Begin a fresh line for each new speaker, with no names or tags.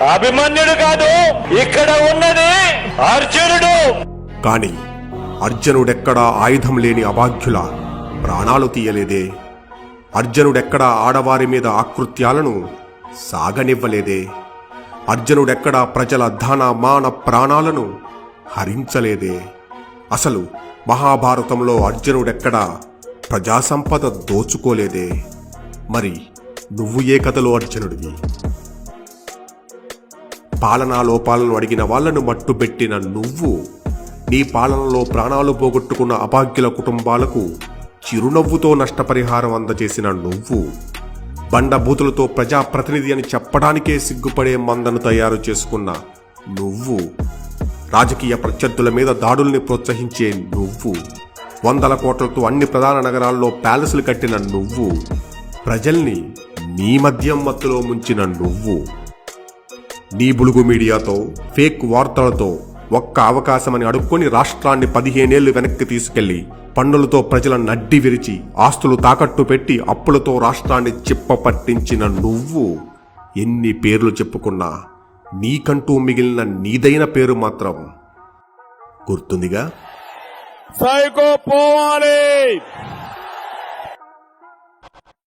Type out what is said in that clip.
అభిమన్యుడు కాదు, ఇక్కడ ఉన్నది అర్జునుడు.
కాని అర్జునుడెక్కడా ఆయుధం లేని అభాగ్యుల ప్రాణాలు తీయలేదే. అర్జునుడెక్కడా ఆడవారి మీద ఆకృత్యాలను సాగనివ్వలేదే. అర్జునుడెక్కడా ప్రజల ధన మాన ప్రాణాలను హరించలేదే. అసలు మహాభారతంలో అర్జునుడెక్కడా ప్రజాసంపద దోచుకోలేదే. మరి నువ్వు ఏ కథలో అర్జునుడివి? పాలనా లోపాలను అడిగిన వాళ్లను మట్టుబెట్టిన నువ్వు, నీ పాలనలో ప్రాణాలు పోగొట్టుకున్న అభాగ్యుల కుటుంబాలకు చిరునవ్వుతో నష్టపరిహారం అందజేసిన నువ్వు, బండబూతులతో ప్రజాప్రతినిధి అని చెప్పడానికే సిగ్గుపడే మందను తయారు చేసుకున్న నువ్వు, రాజకీయ ప్రత్యర్థుల మీద దాడుల్ని ప్రోత్సహించే నువ్వు, 100 కోట్లతో అన్ని ప్రధాన నగరాల్లో ప్యాలెస్లు కట్టిన నువ్వు, ప్రజల్ని నీ మద్యం మత్తులో ముంచిన నువ్వు, నీ బులుగు మీడియాతో ఫేక్ వార్తలతో ఒక్క అవకాశమని అడుక్కొని రాష్ట్రాన్ని 15 ఏళ్లు వెనక్కి తీసుకెళ్లి పన్నులతో ప్రజల నడ్డి విరిచి ఆస్తులు తాకట్టు పెట్టి అప్పులతో రాష్ట్రాన్ని చిప్పపట్టించిన నువ్వు ఎన్ని పేర్లు చెప్పుకున్నా నీకంటూ మిగిలిన నీదైన పేరు మాత్రం గుర్తుందిగా.
సైకో పోవాలి.